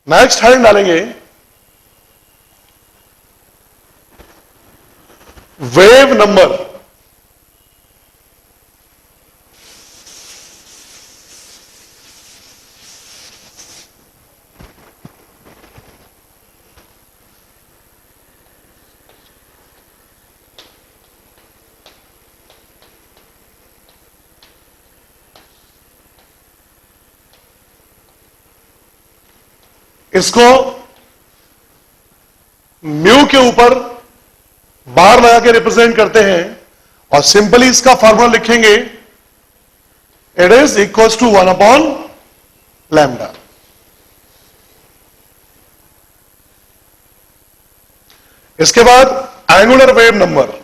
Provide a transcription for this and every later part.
Next heading डालेंगे wave number. इसको mu के ऊपर बार लगा के रिप्रेजेंट करते हैं और सिंपली इसका फॉर्मूला लिखेंगे, इट इज इक्वल्स टू 1/λ। इसके बाद angular wave number.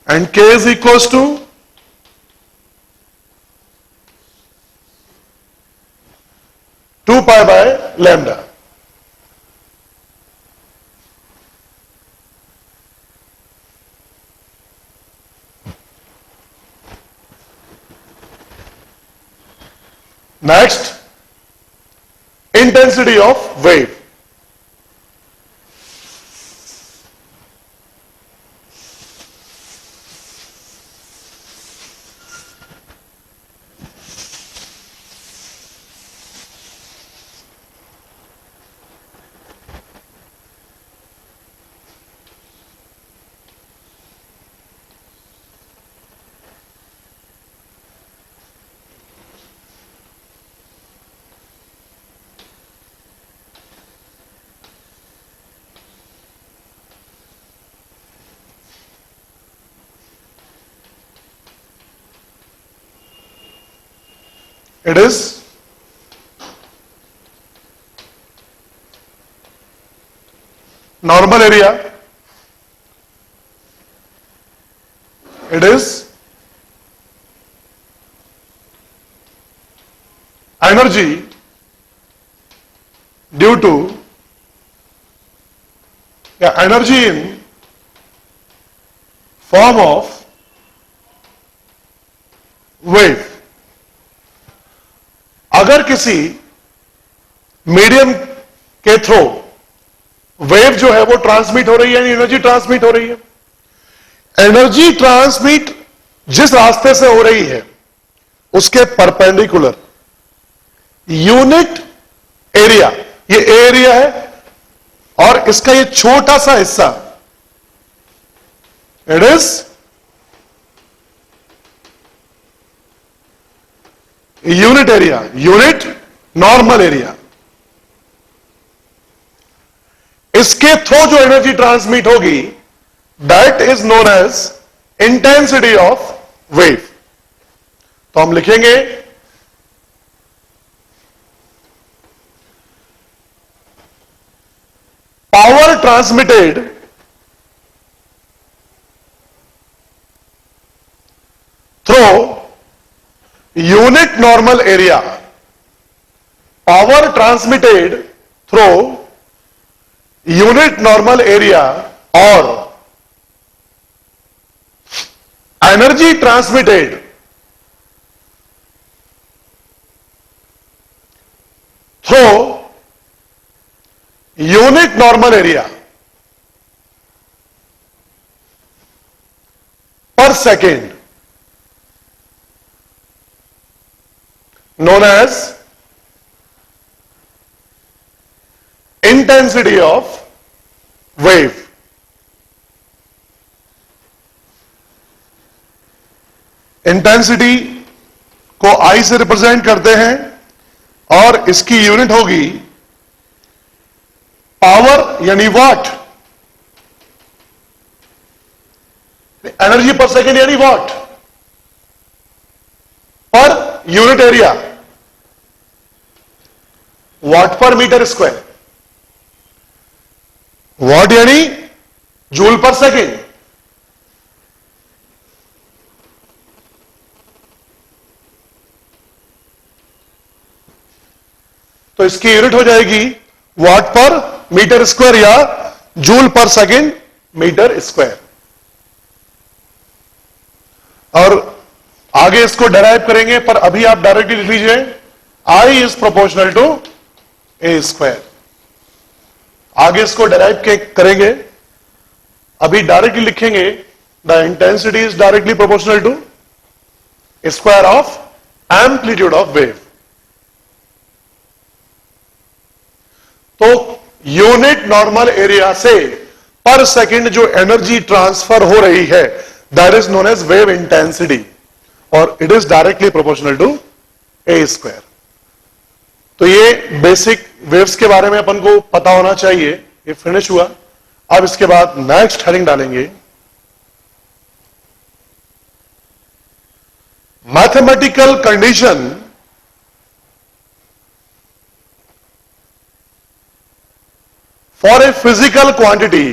And k is equals to 2π/λ। Next, intensity of wave। It is normal area, it is energy due to energy in form of wave। अगर किसी medium के through wave जो है वो transmit हो रही है, एनर्जी ट्रांसमिट हो रही है, एनर्जी ट्रांसमिट जिस रास्ते से हो रही है उसके परपेंडिकुलर यूनिट एरिया, ये एरिया है और इसका ये छोटा सा हिस्सा, it is unit area, unit normal area. इसके थ्रू जो एनर्जी ट्रांसमिट होगी that is known as intensity of wave. तो हम लिखेंगे power transmitted through unit normal area, power transmitted through unit normal area or energy transmitted through unit normal area per second, known as intensity of wave। Intensity को I से represent करते हैं और इसकी unit होगी पावर यानी वाट, energy पर second यानी वाट, पर यूनिट एरिया वाट पर मीटर स्क्वायर, वाट यानी जूल पर सेकेंड। तो इसकी यूनिट हो जाएगी वाट पर मीटर स्क्वायर या joule per second metre square. और आगे इसको डेराइव करेंगे, पर अभी आप डायरेक्टली लिख लीजिए I is proportional to A square. आगे इसको डेराइव करेंगे, अभी डायरेक्टली लिखेंगे the intensity is directly proportional to square of amplitude of wave. तो यूनिट नॉर्मल एरिया से पर सेकंड जो एनर्जी ट्रांसफर हो रही है that is known as wave intensity, और it is directly proportional to A square. तो ये बेसिक वेव्स के बारे में अपन को पता होना चाहिए। ये फिनिश हुआ। अब इसके बाद नेक्स्ट हेडिंग डालेंगे mathematical condition for a physical quantity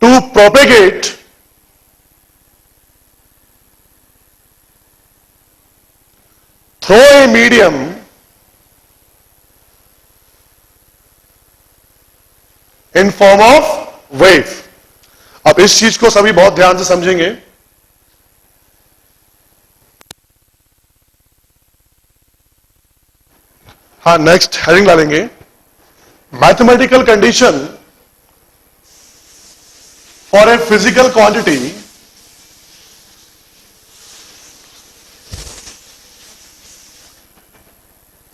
to propagate through a medium in form of wave। अब इस चीज को सभी बहुत ध्यान से समझेंगे। हाँ, नेक्स्ट हेडिंग डालेंगे mathematical condition for a physical quantity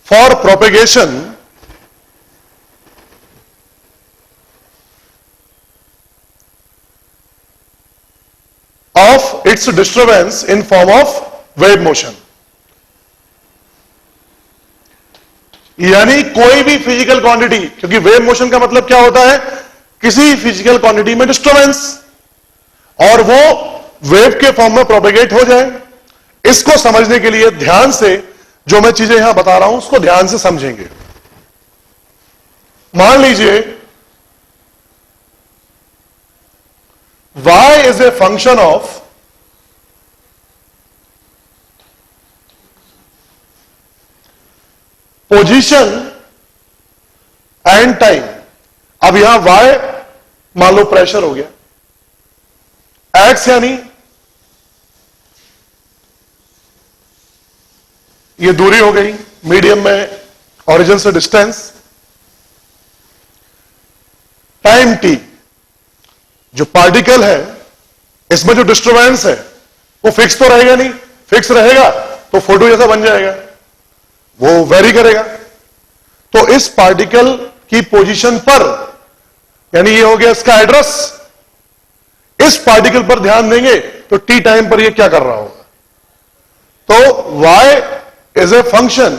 for propagation of its disturbance in form of wave motion। यानी कोई भी फिजिकल क्वांटिटी, क्योंकि वेव मोशन का मतलब क्या होता है, किसी फिजिकल क्वांटिटी में डिस्टर्बेंस, और वो वेव के फॉर्म में प्रोपेगेट हो जाए। इसको समझने के लिए ध्यान से जो मैं चीजें यहां बता रहा हूं उसको ध्यान से समझेंगे। मान लीजिए y is a function of position and time. अब यहां y मान लो प्रेशर हो गया, x यानी ये दूरी हो गई मीडियम में ओरिजिन से डिस्टेंस, टाइम t, जो पार्टिकल है इसमें जो डिस्टर्बेंस है वो फिक्स तो रहेगा नहीं, फिक्स रहेगा तो फोटो जैसा बन जाएगा, वो वेरी करेगा। तो इस पार्टिकल की पोजीशन पर, यानी ये हो गया इसका एड्रेस, इस पार्टिकल पर ध्यान देंगे तो t टाइम पर ये क्या कर रहा होगा। तो y is a function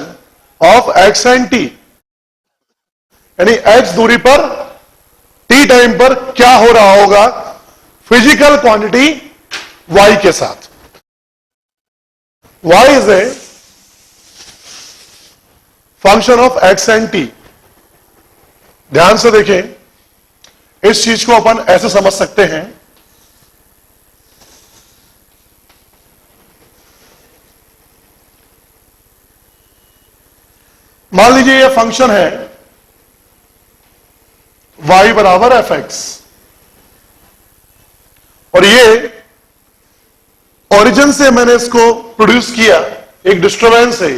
of x and t, यानी x दूरी पर t टाइम पर क्या हो रहा होगा फिजिकल क्वांटिटी y के साथ। y is a function of x and t। ध्यान से देखें, इस चीज को अपन ऐसे समझ सकते हैं, मान लीजिए ये फंक्शन है y बराबर fx, और ये ओरिजिन से मैंने इसको प्रोड्यूस किया, एक डिस्टर्बेंस है,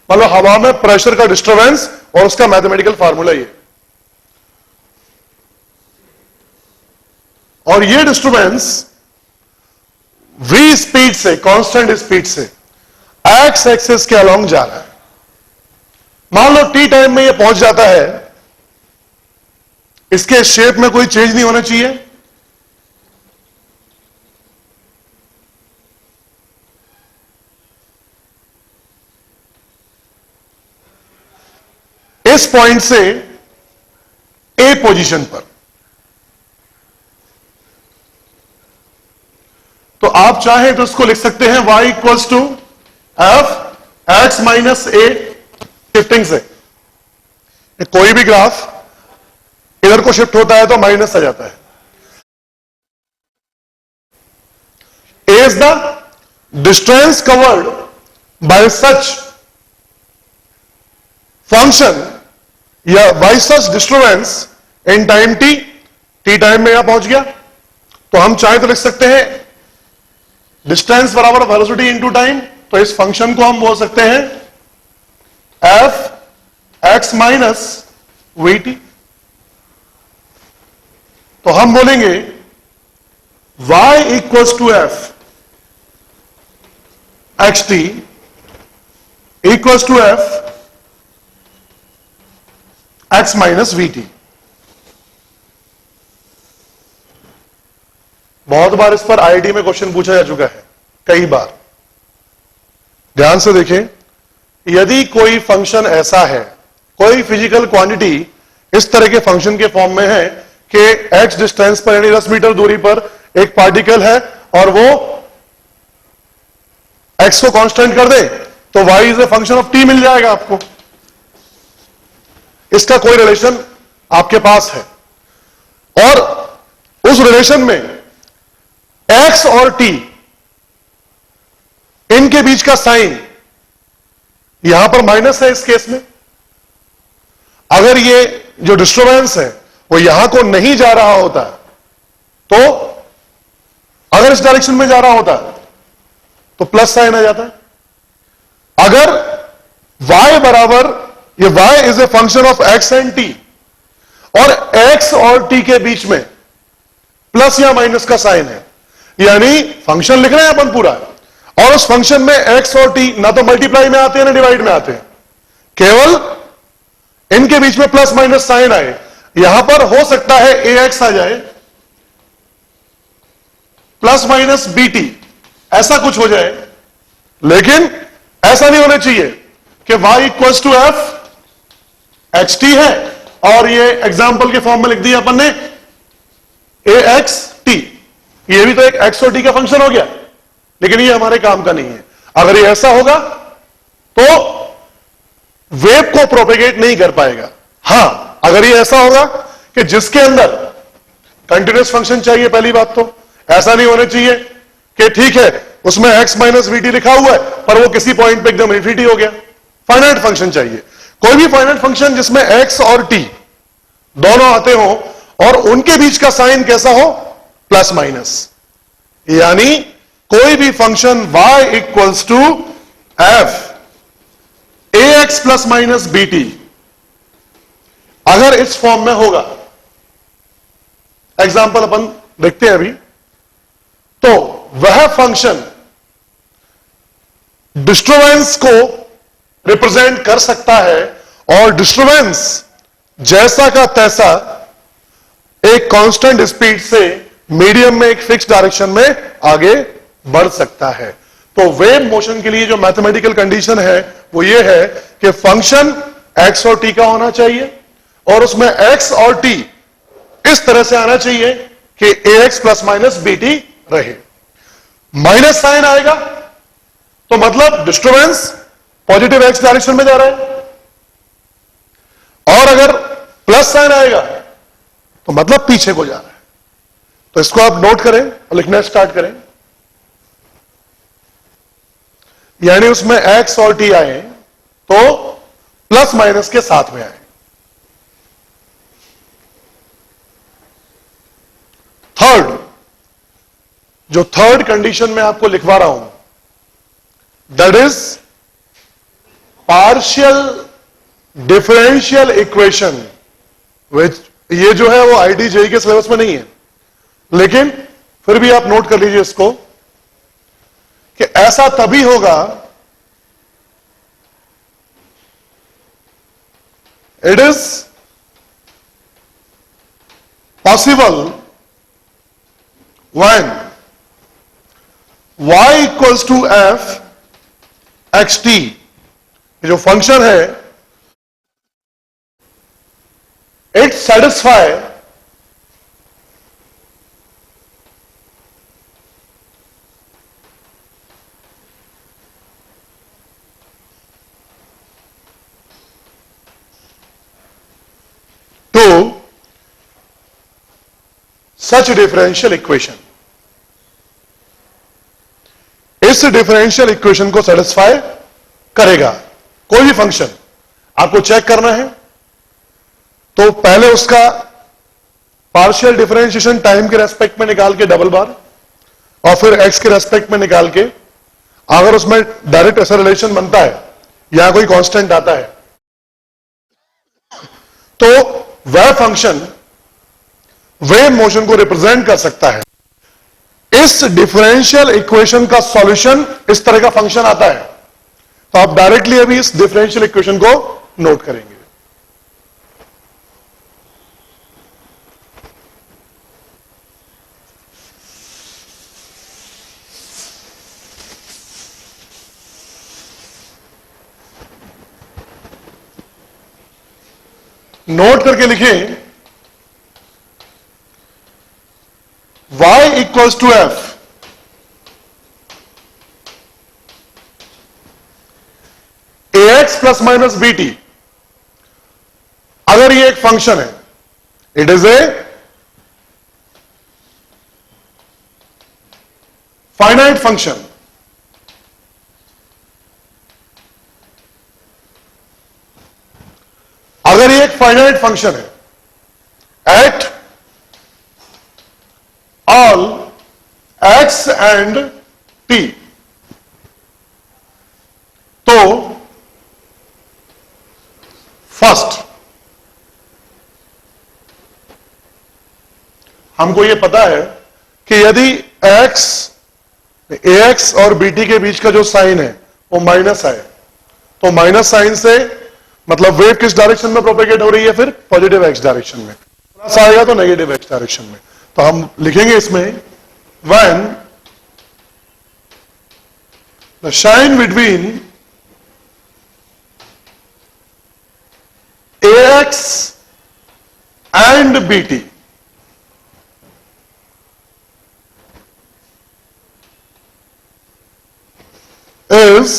मतलब हवा में प्रेशर का डिस्टर्बेंस, और उसका मैथमेटिकल फार्मूला ये, और ये डिस्टर्बेंस v स्पीड से, कांस्टेंट स्पीड से x एक्सिस के अलोंग जा रहा है। मान लो t टाइम में ये पहुंच जाता है, इसके शेप में कोई चेंज नहीं होना चाहिए, इस पॉइंट से ए पोजीशन पर। तो आप चाहें तो इसको लिख सकते हैं y equals to F X minus A, shifting से कोई भी ग्राफ इधर को शिफ्ट होता है तो माइनस आ जाता है। A is the distance covered by such function या by such disturbance in time T, T time में यहां पहुंच गया, तो हम चाहे तो लिख सकते हैं डिस्टेंस बराबर वेलोसिटी इनटू टाइम, तो इस फंक्शन को हम बोल सकते हैं F X minus V T. तो हम बोलेंगे y equals to F X T equals to F X minus V T. बहुत बार इस पर आईआईटी में क्वेश्चन पूछा जा चुका है, कई बार। ध्यान से देखें, यदि कोई फंक्शन ऐसा है, कोई फिजिकल क्वांटिटी इस तरह के फंक्शन के फॉर्म में है कि x डिस्टेंस पर यानी 10 मीटर दूरी पर एक पार्टिकल है और वो x को कांस्टेंट कर दे, तो y is a function of t मिल जाएगा आपको। इसका कोई रिलेशन आपके पास है और उस रिलेशन में x और t इनके बीच का साइन यहां पर माइनस है। इस केस में अगर ये जो डिस्टर्बेंस है वो यहां को नहीं जा रहा होता, तो अगर इस डायरेक्शन में जा रहा होता तो प्लस साइन आ जाता है। अगर y बराबर, ये y is a function of x and t और x और t के बीच में प्लस या माइनस का साइन है, यानी फंक्शन लिख रहे हैं अपन पूरा, और उस फंक्शन में x और t ना तो मल्टीप्लाई में आते हैं ना डिवाइड में आते हैं, केवल इनके बीच में प्लस माइनस साइन आए। यहां पर हो सकता है ax आ जाए प्लस माइनस bt, ऐसा कुछ हो जाए, लेकिन ऐसा नहीं होना चाहिए कि y equals to F X T है और ये एग्जाम्पल के फॉर्म में लिख दिया अपन ने ax t, ये भी तो एक x और t का फंक्शन हो गया, लेकिन ये हमारे काम का नहीं है। अगर ये ऐसा होगा तो वेव को प्रोपेगेट नहीं कर पाएगा। हां, अगर ये ऐसा होगा कि जिसके अंदर कंटिन्यूअस फंक्शन चाहिए, पहली बात तो ऐसा नहीं होना चाहिए कि ठीक है उसमें x माइनस वी टी लिखा हुआ है पर वो किसी पॉइंट पे एकदम इन्फिनिटी हो गया। फाइनाइट फंक्शन चाहिए, कोई भी फाइनाइट फंक्शन जिसमें x और t दोनों आते हो और उनके बीच का साइन कैसा हो, प्लस माइनस, यानी कोई भी function y equals to F ax plus minus bt अगर इस फॉर्म में होगा, एग्जाम्पल अपन देखते हैं अभी, तो वह फंक्शन डिस्टर्बेंस को रिप्रेजेंट कर सकता है और डिस्टर्बेंस जैसा का तैसा एक कांस्टेंट स्पीड से मीडियम में एक फिक्स डायरेक्शन में आगे बढ़ सकता है। तो वेव मोशन के लिए जो मैथमेटिकल कंडीशन है वो ये है कि फंक्शन x और t का होना चाहिए और उसमें x और t इस तरह से आना चाहिए कि ax प्लस माइनस bt रहे। माइनस साइन आएगा तो मतलब डिस्टर्बेंस पॉजिटिव x डायरेक्शन में जा रहा है, और अगर प्लस साइन आएगा तो मतलब पीछे को जा रहा है। तो इसको आप नोट करें और लिखना स्टार्ट करें, यानी उसमें x और t आए तो प्लस माइनस के साथ में आए। थर्ड, जो थर्ड कंडीशन में आपको लिखवा रहा हूं, that is partial differential equation, which ये जो है वो आईआईटी जेईई के सिलेबस में नहीं है, लेकिन फिर भी आप नोट कर लीजिए इसको कि ऐसा तभी होगा, it is possible when y equals to F X T, जो फंक्शन है it satisfy to such differential equation. इस डिफरेंशियल इक्वेशन को सेटिस्फाई करेगा। कोई भी फंक्शन आपको चेक करना है तो पहले उसका पार्शियल डिफरेंशिएशन टाइम के रेस्पेक्ट में निकाल के डबल बार, और फिर एक्स के रेस्पेक्ट में निकाल के, अगर उसमें डायरेक्ट ऐसा रिलेशन बनता है या कोई कांस्टेंट आता है तो वह फंक्शन वेव मोशन को रिप्रेजेंट कर सकता है। इस डिफरेंशियल इक्वेशन का सॉल्यूशन इस तरह का फंक्शन आता है, तो आप डायरेक्टली अभी इस डिफरेंशियल इक्वेशन को नोट करेंगे। नोट करके लिखें y equals to F A X plus minus B T. अगर ये एक फंक्शन है, it is a finite function, अगर ये एक फाइनाइट फंक्शन है at all X and T, तो फर्स्ट हमको यह पता है कि यदि एक्स ए एक्स और बी टी के बीच का जो साइन है वो माइनस है, तो माइनस साइन से मतलब वेव किस डायरेक्शन में प्रोपेगेट हो रही है, फिर पॉजिटिव एक्स डायरेक्शन में, प्लस आएगा तो नेगेटिव एक्स डायरेक्शन में। तो हम लिखेंगे इसमें when the sine between A X and B T is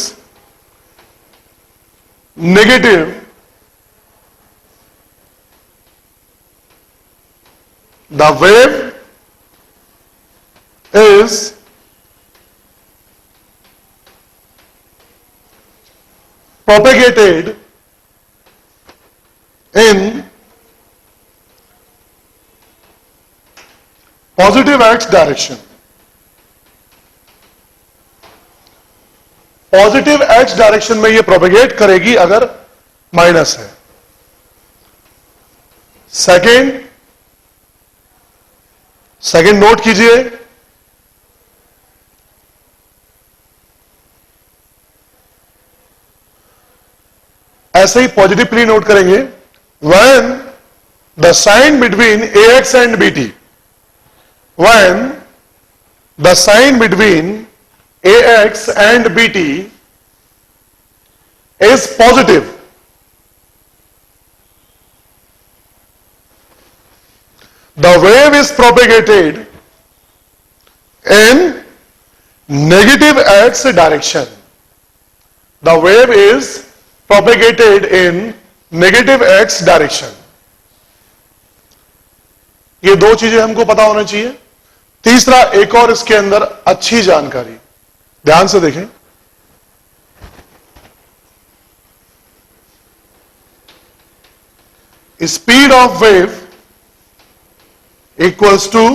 negative, the wave is propagated in positive x direction. Positive x direction में ये प्रोपेगेट करेगी अगर माइनस है। सेकंड नोट कीजिए, ऐसे ही पॉजिटिवली नोट करेंगे when the sine between A X and B T, when the sine between AX and BT is positive, the wave is propagated in negative x direction. The wave is propagated in negative x direction. ये दो चीजें हमको पता होना चाहिए। तीसरा एक और इसके अंदर अच्छी जानकारी, ध्यान से देखें। Speed of wave equals to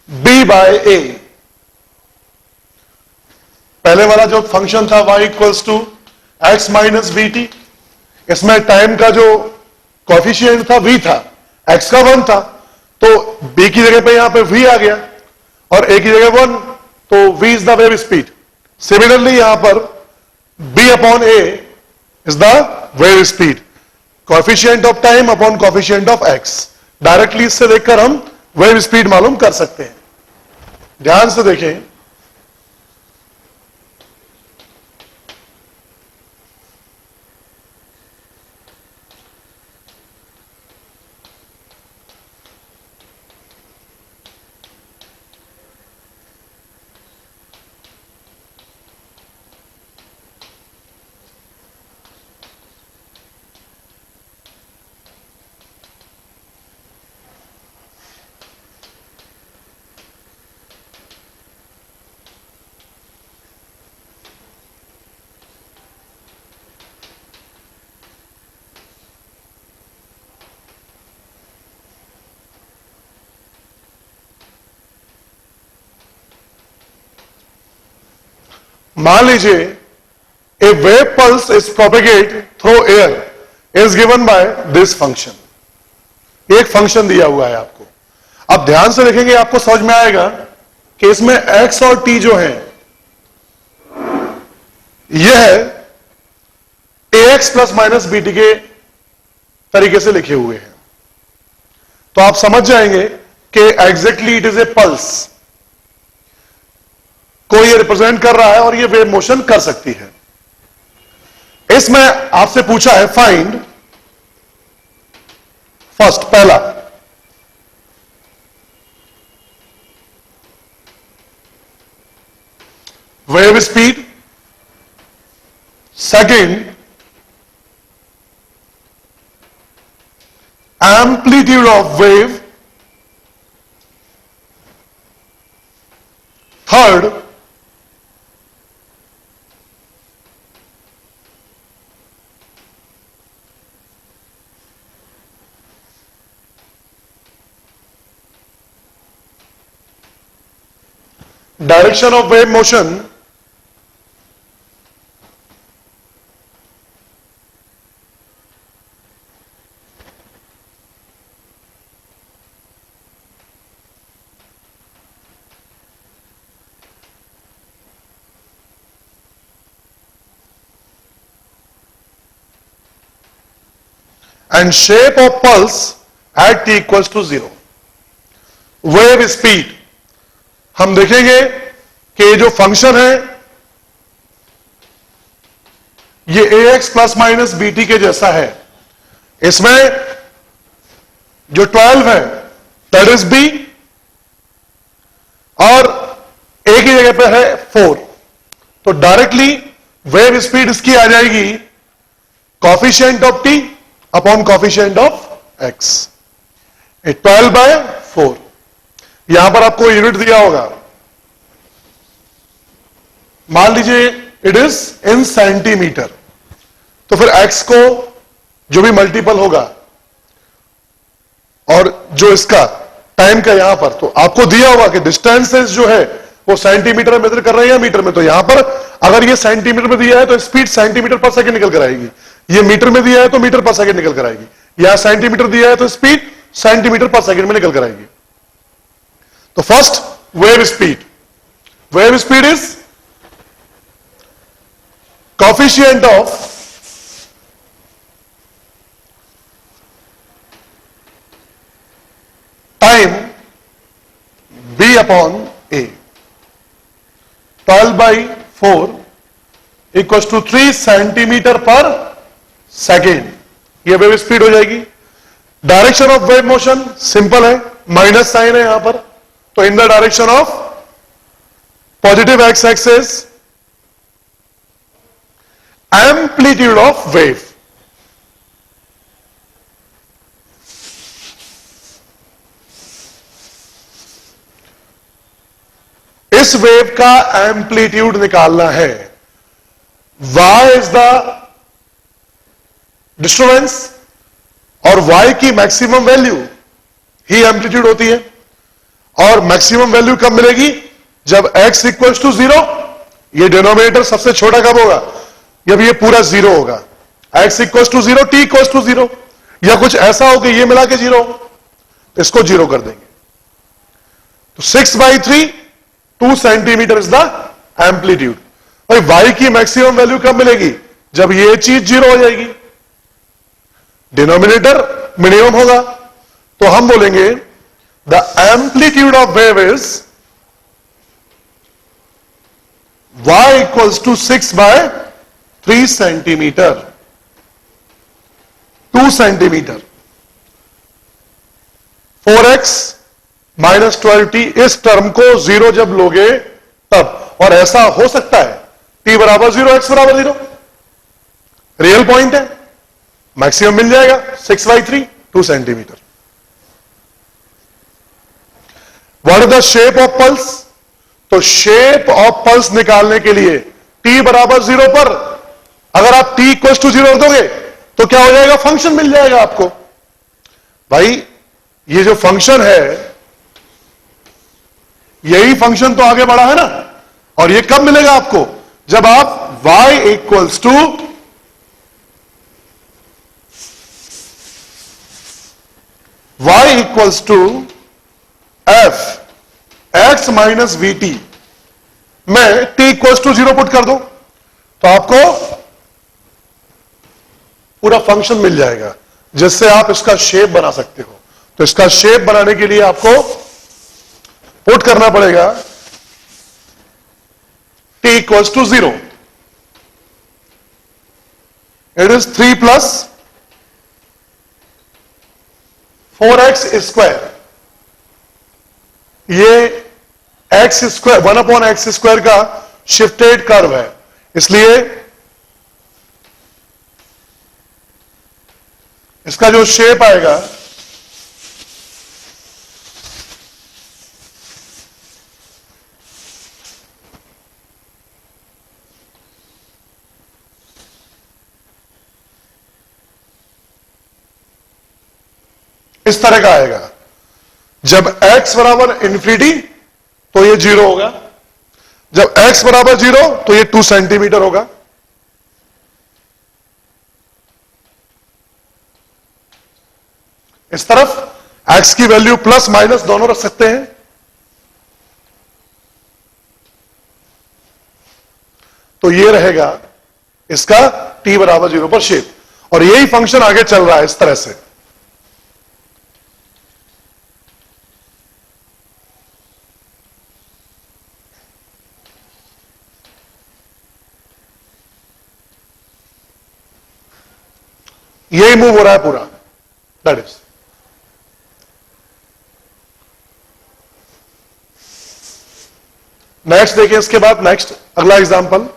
B by A. पहले वाला जो फंक्शन था y equals to X minus B T, इसमें टाइम का जो कॉफिशिएंट था v था, x का 1 था, तो b की जगह पे यहां पे v आ गया और a की जगह 1, तो v is the wave speed. Similarly यहां पर b upon a is the wave speed, coefficient of time upon coefficient of x। Directly इससे देखकर हम वेव स्पीड मालूम कर सकते हैं। ध्यान से देखें, मान लीजिए a wave pulse is propagate through air is given by this function. एक फंक्शन दिया हुआ है आपको, अब ध्यान से देखेंगे आपको समझ में आएगा कि इसमें x और t जो है यह है ax प्लस माइनस बीटी के तरीके से लिखे हुए हैं, तो आप समझ जाएंगे कि exactly it is A pulse को ये रिप्रेजेंट कर रहा है और ये वेव मोशन कर सकती है। इसमें आपसे पूछा है फाइंड फर्स्ट, पहला wave speed, second amplitude of wave, third direction of wave motion, and shape of pulse at t equals to 0. Wave speed हम देखेंगे कि जो फंक्शन है ये ax प्लस माइनस बीटी के जैसा है, इसमें जो 12 है दैट इज b और a की जगह पे है 4, तो डायरेक्टली वेव स्पीड इसकी आ जाएगी coefficient of t upon coefficient of x, 12/4। यहां पर आपको यूनिट दिया होगा, मान लीजिए इट इज इन सेंटीमीटर, तो फिर x को जो भी मल्टीपल होगा और जो इसका टाइम का यहां पर, तो आपको दिया होगा कि डिस्टेंसेस जो है वो सेंटीमीटर में मेजर कर रहे हैं या मीटर में, तो यहां पर अगर ये सेंटीमीटर में दिया है तो स्पीड सेंटीमीटर पर सेकंड निकल कर आएगी, ये मीटर में दिया है तो मीटर पर सेकंड निकल कर आएगी, यहां सेंटीमीटर दिया है तो स्पीड सेंटीमीटर पर सेकंड में निकल कर आएगी। तो first wave speed is coefficient of time b upon a, 12/4 equals to 3 centimetre per second, ये वेव स्पीड हो जाएगी। Direction of wave motion simple है, माइनस साइन है यहां पर, तो in the direction of positive X axis amplitude of wave, इस wave का एम्पलीट्यूड निकालना है। y इज द डिस्टर्बेंस और y की मैक्सिमम वैल्यू ही एम्पलीट्यूड होती है, और मैक्सिमम वैल्यू कब मिलेगी, जब x इक्वल्स टू 0, ये डिनोमिनेटर सबसे छोटा कब होगा, जब ये पूरा 0 होगा, x equals to 0, t equals to 0, या कुछ ऐसा हो कि ये मिला के 0, इसको 0 कर देंगे, तो 6/3 2 सेंटीमीटर इज द एम्पलीट्यूड। भाई y की मैक्सिमम वैल्यू कब मिलेगी, जब ये चीज 0 हो जाएगी, डिनोमिनेटर मिनिमम होगा, तो हम बोलेंगे the amplitude of wave is y equals to 6/3 centimetre, 2 centimetre, 4x minus 12t, इस टर्म को 0 जब लोगे तब, और ऐसा हो सकता है t बराबर 0 x बराबर 0, रियल पॉइंट है, मैक्सिमम मिल जाएगा 6/3 2 centimetre. What is the shape of pulse, तो शेप ऑफ पल्स निकालने के लिए t बराबर 0 पर अगर आप t इक्वल टू 0 दोगे तो क्या हो जाएगा, फंक्शन मिल जाएगा आपको। भाई ये जो फंक्शन है यही फंक्शन तो आगे बढ़ा है ना, और ये कब मिलेगा आपको, जब आप y equals to f x minus V T में t इक्वल्स टू 0 पुट कर दो तो आपको पूरा फंक्शन मिल जाएगा जिससे आप इसका शेप बना सकते हो। तो इसका शेप बनाने के लिए आपको पुट करना पड़ेगा t equals to 0। It is 3 plus 4x square, ये x स्क्वायर 1/x स्क्वायर का शिफ्टेड कर्व है, इसलिए इसका जो शेप आएगा इस तरह का आएगा। जब x बराबर इंफिनिटी तो ये 0 होगा, जब x बराबर 0 तो ये 2 सेंटीमीटर होगा। इस तरफ x की वैल्यू प्लस माइनस दोनों रख सकते हैं। तो ये रहेगा इसका t बराबर 0 पर शेप, और यही फंक्शन आगे चल रहा है इस तरह से। यही मूव हो रहा है पूरा, दैट इज। नेक्स्ट देखिए, इसके बाद नेक्स्ट अगला example,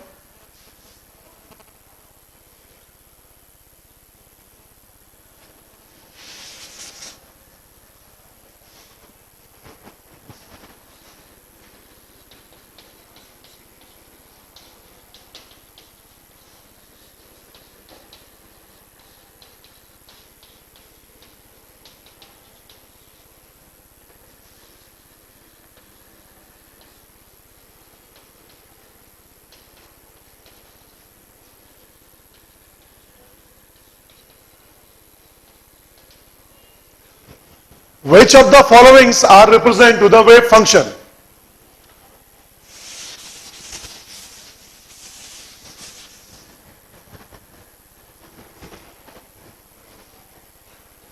which of the followings are represent to the wave function?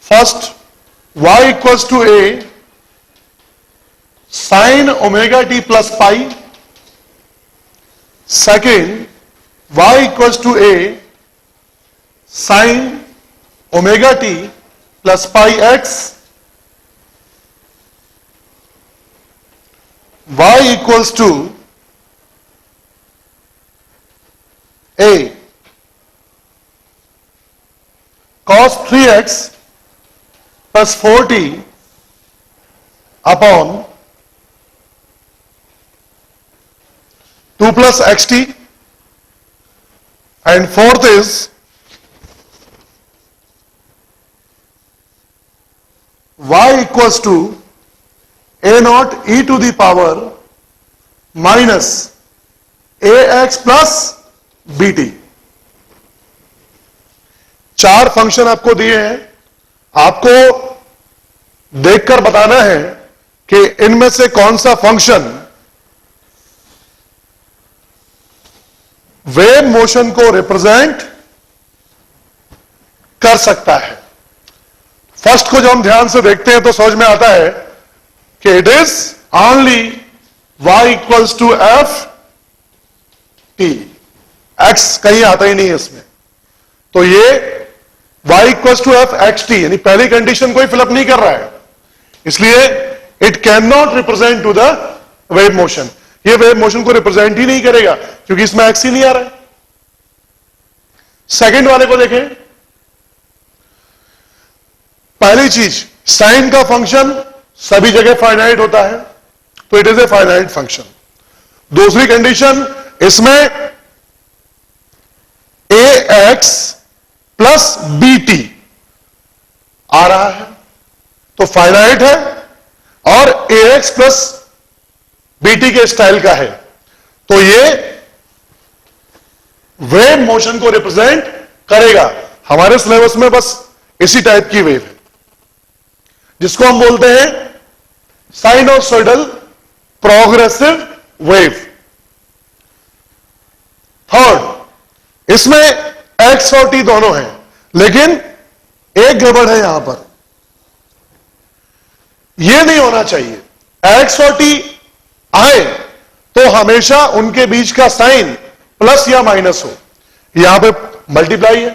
First, y equals to a sin omega t plus pi. Second, y equals to a sin omega t plus pi x. Y equals to a cos 3x plus 4t upon 2 plus xt, and fourth is y equals to a naught e to the power minus ax plus bt। चार function आपको दिए हैं, आपको देखकर बताना है कि इनमें से कौन सा फंक्शन वेव मोशन को रिप्रेजेंट कर सकता है। फर्स्ट को जब हम ध्यान से देखते हैं तो समझ में आता है कि it is only y equals to F T, x कहीं आता ही नहीं है इसमें, तो ये y equals to F X T यानी पहली कंडीशन कोई फिलअप नहीं कर रहा है, इसलिए it can not represent to the wave motion. ये वेव मोशन को रिप्रेजेंट ही नहीं करेगा क्योंकि इसमें x ही नहीं आ रहा है। सेकेंड वाले को देखें, पहली चीज साइन का फंक्शन सभी जगह फाइनाइट होता है, तो it is a finite function. दूसरी कंडीशन, इसमें ए एक्स प्लस बी टी आ रहा है तो फाइनाइट है, और ए एक्स प्लस बी टी के स्टाइल का है, तो ये वेव मोशन को रिप्रेजेंट करेगा। हमारे सिलेबस में बस इसी टाइप की वेव है जिसको हम बोलते हैं साइनोसॉइडल प्रोग्रेसिव वेव। थर्ड, इसमें एक्स और टी दोनों हैं, लेकिन एक गड़बड़ है यहां पर। यह नहीं होना चाहिए। एक्स और टी आए तो हमेशा उनके बीच का साइन प्लस या माइनस हो। यहां पे मल्टीप्लाई है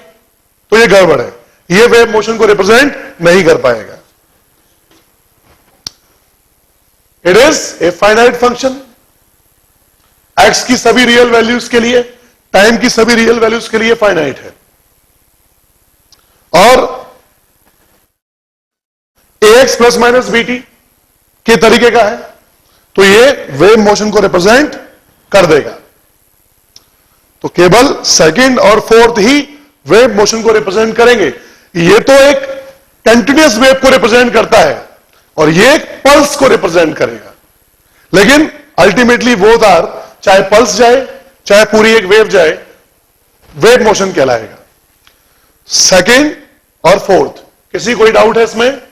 तो यह गड़बड़ है, यह वेव मोशन को रिप्रेजेंट नहीं कर पाएगा। It is a finite function. X की सभी रियल वैल्यूज के लिए, टाइम की सभी रियल वैल्यूज के लिए फाइनाइट है। और ax प्लस माइनस बीटी के तरीके का है, तो ये वेव मोशन को रिप्रेजेंट कर देगा। तो केवल सेकंड और फोर्थ ही वेव मोशन को रिप्रेजेंट करेंगे। ये तो एक कंटिन्यूअस वेव को रिप्रेजेंट करता है और ये एक पल्स को रिप्रेजेंट करेगा, लेकिन अल्टीमेटली बोथ आर, चाहे पल्स जाए चाहे पूरी एक वेव जाए, वेव मोशन कहलाएगा। सेकंड और फोर्थ। किसी कोई डाउट है इसमें?